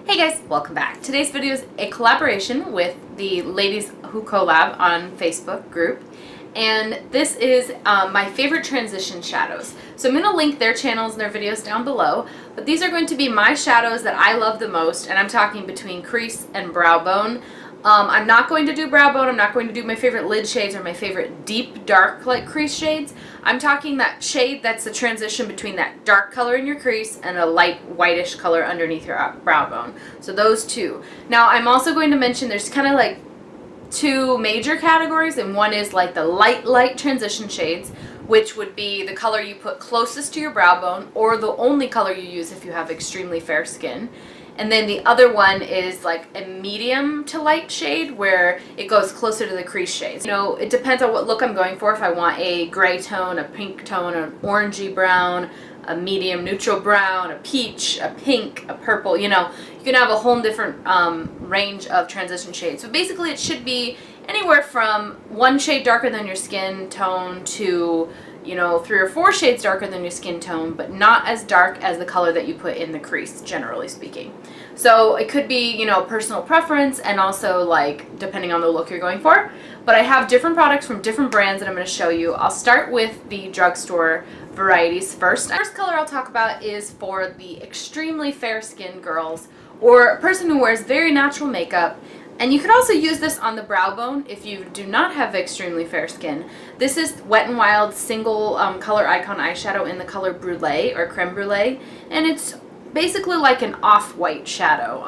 Hey guys, welcome back. Today's video is a collaboration with the ladies Who Collab on Facebook group, and this is my favorite transition shadows. So I'm going to link their channels and their videos down below, but these are going to be my shadows that I love the most, and I'm talking between crease and brow bone. I'm not going to do brow bone, I'm not going to do my favorite lid shades or my favorite deep dark like crease shades. I'm talking that shade that's the transition between that dark color in your crease and a light whitish color underneath your brow bone. So those two. Now I'm also going to mention there's kind of like two major categories, and one is like the light transition shades, which would be the color you put closest to your brow bone or the only color you use if you have extremely fair skin. And then the other one is like a medium to light shade where it goes closer to the crease shades. You know, it depends on what look I'm going for. If I want a gray tone, a pink tone, an orangey brown, a medium neutral brown, a peach, a pink, a purple, you know, you can have a whole different range of transition shades. So basically it should be anywhere from one shade darker than your skin tone to, you know, 3 or 4 shades darker than your skin tone, but not as dark as the color that you put in the crease, generally speaking. So it could be, you know, personal preference and also like depending on the look you're going for. But I have different products from different brands that I'm going to show you. I'll start with the drugstore varieties first. The first color I'll talk about is for the extremely fair skinned girls or a person who wears very natural makeup. And you could also use this on the brow bone if you do not have extremely fair skin. This is Wet n Wild single color icon eyeshadow in the color Brulee or Creme Brulee, and it's basically like an off-white shadow.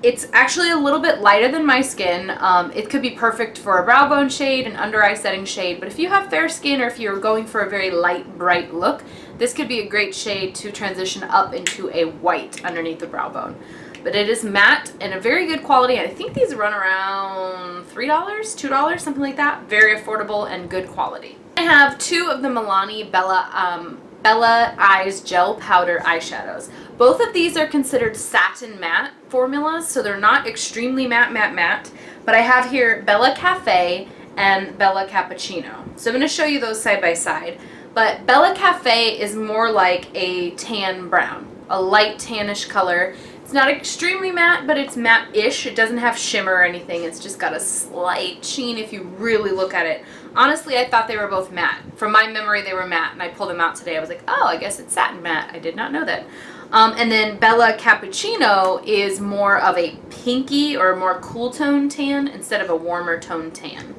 It's actually a little bit lighter than my skin. It could be perfect for a brow bone shade, an under eye setting shade, but if you have fair skin or if you're going for a very light, bright look, this could be a great shade to transition up into a white underneath the brow bone. But it is matte and a very good quality. I think these run around $3, $2, something like that. Very affordable and good quality. I have two of the Milani Bella Eyes Gel Powder eyeshadows. Both of these are considered satin matte formulas, so they're not extremely matte. But I have here Bella Cafe and Bella Cappuccino. So I'm going to show you those side by side. But Bella Cafe is more like a tan brown, a light tannish color. It's not extremely matte, but it's matte-ish. It doesn't have shimmer or anything. It's just got a slight sheen if you really look at it. Honestly, I thought they were both matte. From my memory, they were matte, and I pulled them out today. I was like, oh, I guess it's satin matte. I did not know that. And then Bella Cappuccino is more of a pinky or more cool tone tan instead of a warmer tone tan.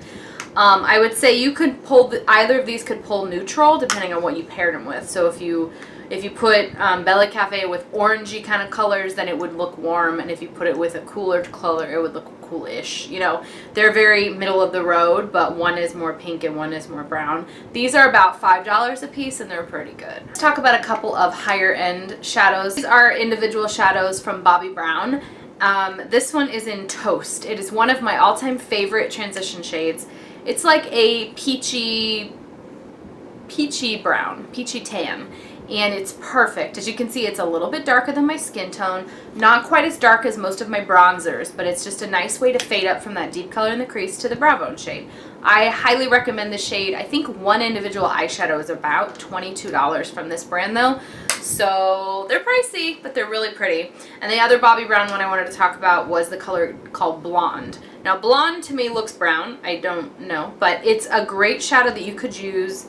I would say you could pull, either of these could pull neutral depending on what you paired them with. So if you put Bella Cafe with orangey kind of colors, then it would look warm, and if you put it with a cooler color, it would look coolish. You know, they're very middle of the road, but one is more pink and one is more brown. These are about $5 a piece, and they're pretty good. Let's talk about a couple of higher end shadows. These are individual shadows from Bobbi Brown. This one is in Toast. It is one of my all-time favorite transition shades. It's like a peachy brown, peachy tan. And it's perfect. As you can see, it's a little bit darker than my skin tone. Not quite as dark as most of my bronzers, but it's just a nice way to fade up from that deep color in the crease to the brow bone shade. I highly recommend the shade. I think one individual eyeshadow is about $22 from this brand though. So they're pricey, but they're really pretty. And the other Bobbi Brown one I wanted to talk about was the color called Blonde. Now blonde to me looks brown. I don't know, but it's a great shadow that you could use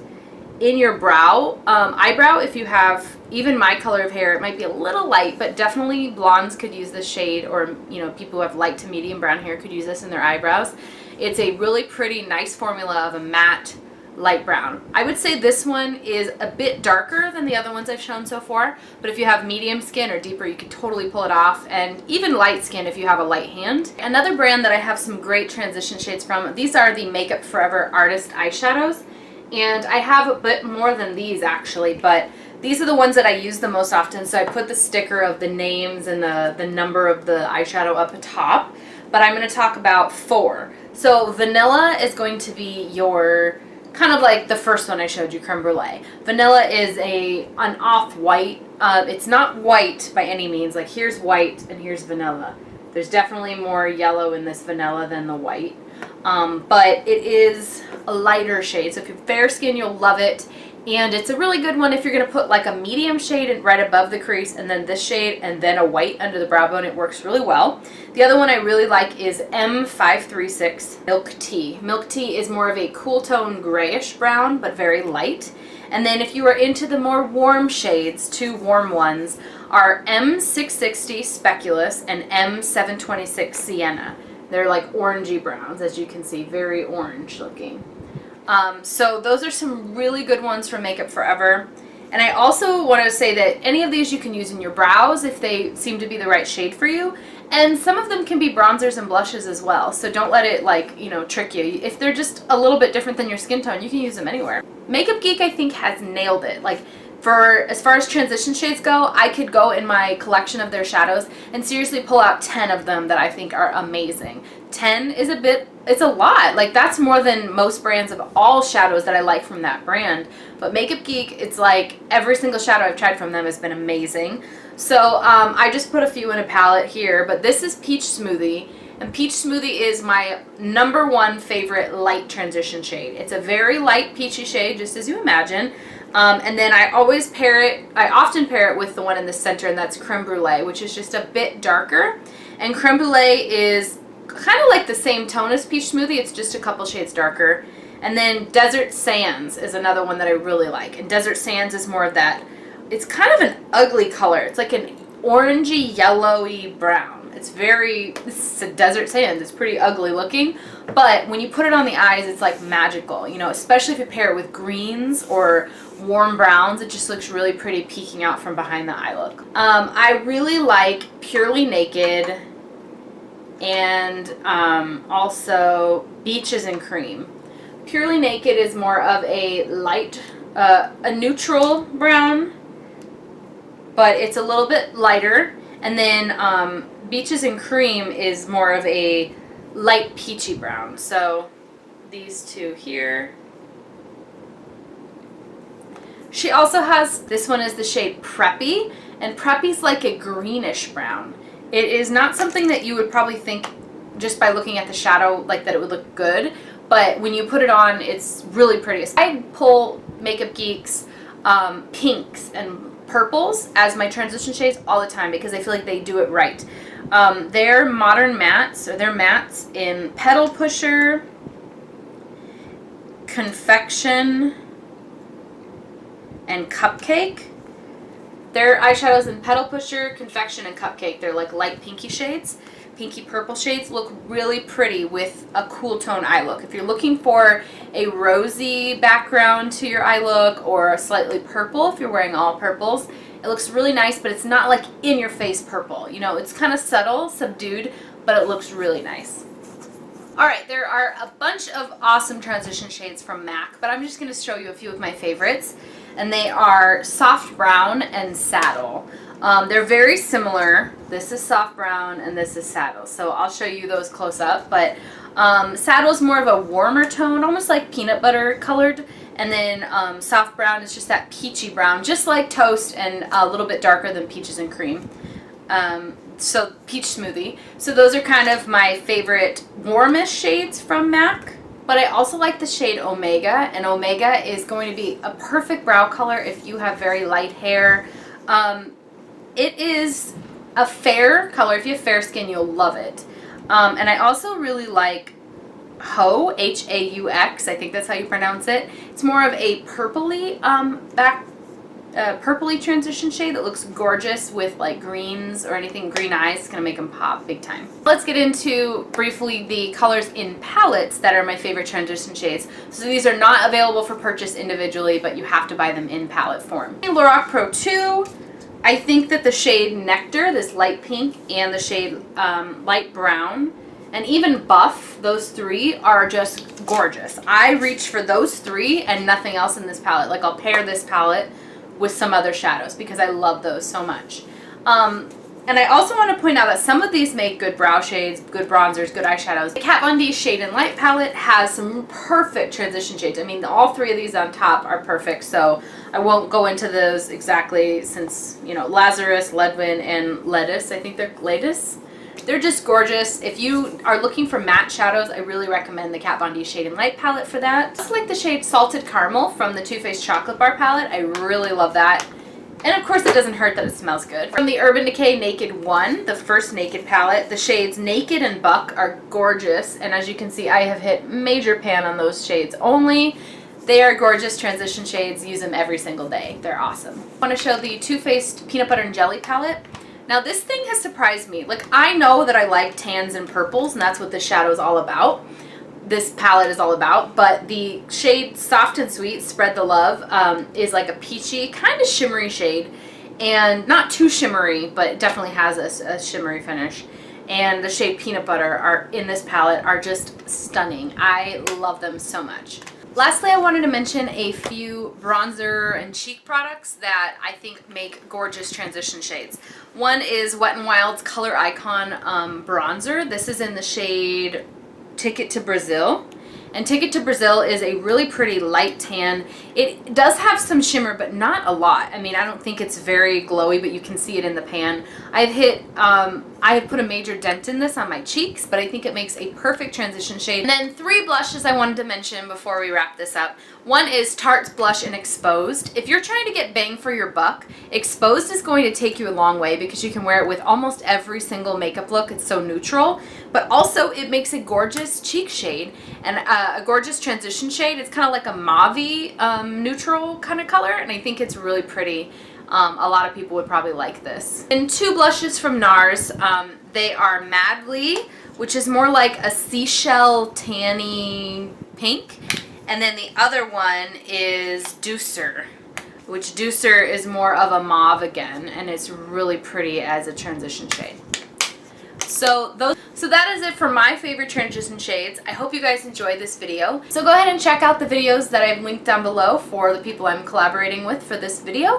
in your eyebrow. If you have even my color of hair, it might be a little light, but definitely blondes could use this shade, or you know, people who have light to medium brown hair could use this in their eyebrows. It's a really pretty, nice formula of a matte light brown. I would say this one is a bit darker than the other ones I've shown so far, but if you have medium skin or deeper, you could totally pull it off, and even light skin if you have a light hand. Another brand that I have some great transition shades from, these are the Makeup Forever Artist eyeshadows. And I have a bit more than these actually, but these are the ones that I use the most often, so I put the sticker of the names and the number of the eyeshadow up atop. But I'm going to talk about 4. So Vanilla is going to be your, kind of like the first one I showed you, Creme Brulee. Vanilla is an off-white. It's not white by any means. Like here's white and here's vanilla. There's definitely more yellow in this vanilla than the white. But it is a lighter shade, so if you're fair skin, you'll love it. And it's a really good one if you're going to put like a medium shade right above the crease and then this shade and then a white under the brow bone. It works really well. The other one I really like is M536 Milk Tea. Milk Tea is more of a cool tone grayish brown, but very light. And then if you are into the more warm shades, two warm ones are M660 Speculous and M726 Sienna. They're like orangey browns, as you can see, very orange looking. So those are some really good ones from Makeup Forever. And I also want to say that any of these you can use in your brows if they seem to be the right shade for you. And some of them can be bronzers and blushes as well. So don't let it, like, you know, trick you. If they're just a little bit different than your skin tone, you can use them anywhere. Makeup Geek, I think, has nailed it. Like, for as far as transition shades go, I could go in my collection of their shadows and seriously pull out 10 of them that I think are amazing. 10 is it's a lot. Like, that's more than most brands of all shadows that I like from that brand. But Makeup Geek, it's like every single shadow I've tried from them has been amazing. So I just put a few in a palette here, but this is Peach Smoothie. And Peach Smoothie is my #1 favorite light transition shade. It's a very light peachy shade, just as you imagine. And then I often pair it with the one in the center, and that's Creme Brulee, which is just a bit darker. And Creme Brulee is kind of like the same tone as Peach Smoothie, it's just a couple shades darker. And then Desert Sands is another one that I really like. And Desert Sands is more of that, it's kind of an ugly color. It's like an orangey, yellowy brown. It's a Desert Sands. It's pretty ugly looking, but when you put it on the eyes, it's like magical, you know, especially if you pair it with greens or warm browns. It just looks really pretty peeking out from behind the eye look. I really like Purely Naked and also Beaches and Cream. Purely Naked is more of a light, a neutral brown, but it's a little bit lighter. And then Beaches and Cream is more of a light peachy brown. So these two here. She also has, this one is the shade Preppy, and Preppy's like a greenish brown. It is not something that you would probably think just by looking at the shadow like that it would look good, but when you put it on, it's really pretty. I pull Makeup Geek's pinks and purples as my transition shades all the time because I feel like they do it right. They're modern mattes, or they're mattes in Petal Pusher, Confection, and Cupcake. Their eyeshadows in Petal Pusher, Confection, and Cupcake, they're like light pinky shades. Pinky purple shades look really pretty with a cool tone eye look. If you're looking for a rosy background to your eye look or a slightly purple, if you're wearing all purples, it looks really nice, but it's not like in your face purple. You know, it's kind of subtle, subdued, but it looks really nice. Alright, there are a bunch of awesome transition shades from MAC, but I'm just going to show you a few of my favorites. And they are Soft Brown and Saddle. They're very similar. This is Soft Brown and this is Saddle. So I'll show you those close up. But Saddle is more of a warmer tone, almost like peanut butter colored. And then Soft Brown is just that peachy brown, just like Toast and a little bit darker than Peaches and Cream. So Peach Smoothie. So those are kind of my favorite warmest shades from MAC. But I also like the shade Omega, and Omega is going to be a perfect brow color if you have very light hair. It is a fair color. If you have fair skin, you'll love it. And I also really like Haux, H-A-U-X, I think that's how you pronounce it. It's more of a purpley purpley transition shade that looks gorgeous with like greens or anything green eyes. It's going to make them pop big time. Let's get into briefly the colors in palettes that are my favorite transition shades. So these are not available for purchase individually, but you have to buy them in palette form. Lorac Pro 2, I think that the shade Nectar, this light pink, and the shade light brown, and even Buff, those three are just gorgeous. I reach for those three and nothing else in this palette. Like, I'll pair this palette with some other shadows because I love those so much. And I also want to point out that some of these make good brow shades, good bronzers, good eyeshadows. The Kat Von D Shade and Light palette has some perfect transition shades. I mean, all three of these on top are perfect, so I won't go into those exactly since, you know, Lazarus, Ledwin, and Lettuce, I think they're Lettuce. They're just gorgeous. If you are looking for matte shadows, I really recommend the Kat Von D Shade and Light palette for that. Just like the shade Salted Caramel from the Too Faced Chocolate Bar palette. I really love that. And of course it doesn't hurt that it smells good. From the Urban Decay Naked 1, the first Naked palette, the shades Naked and Buck are gorgeous. And as you can see, I have hit major pan on those shades only. They are gorgeous transition shades. Use them every single day. They're awesome. I want to show the Too Faced Peanut Butter and Jelly palette. Now this thing has surprised me. Like, I know that I like tans and purples, and that's what this shadow is all about. This palette is all about, but the shade Soft and Sweet, Spread the Love, is like a peachy, kind of shimmery shade, and not too shimmery, but definitely has a shimmery finish. And the shade Peanut Butter are in this palette are just stunning. I love them so much. Lastly, I wanted to mention a few bronzer and cheek products that I think make gorgeous transition shades. One is Wet n Wild's Color Icon bronzer. This is in the shade Ticket to Brazil, and Ticket to Brazil is a really pretty light tan. It does have some shimmer, but not a lot. I mean, I don't think it's very glowy, but you can see it in the pan. I have put a major dent in this on my cheeks, but I think it makes a perfect transition shade. And then 3 blushes I wanted to mention before we wrap this up. One is Tarte's Blush in Exposed. If you're trying to get bang for your buck, Exposed is going to take you a long way because you can wear it with almost every single makeup look. It's so neutral, but also it makes a gorgeous cheek shade and a gorgeous transition shade. It's kind of like a mauve-y neutral kind of color, and I think it's really pretty. A lot of people would probably like this. And 2 blushes from NARS. They are Madly, which is more like a seashell tanny pink. And then the other one is Deucer, which Deucer is more of a mauve again, and it's really pretty as a transition shade. So that is it for my favorite transition shades. I hope you guys enjoyed this video. So go ahead and check out the videos that I've linked down below for the people I'm collaborating with for this video.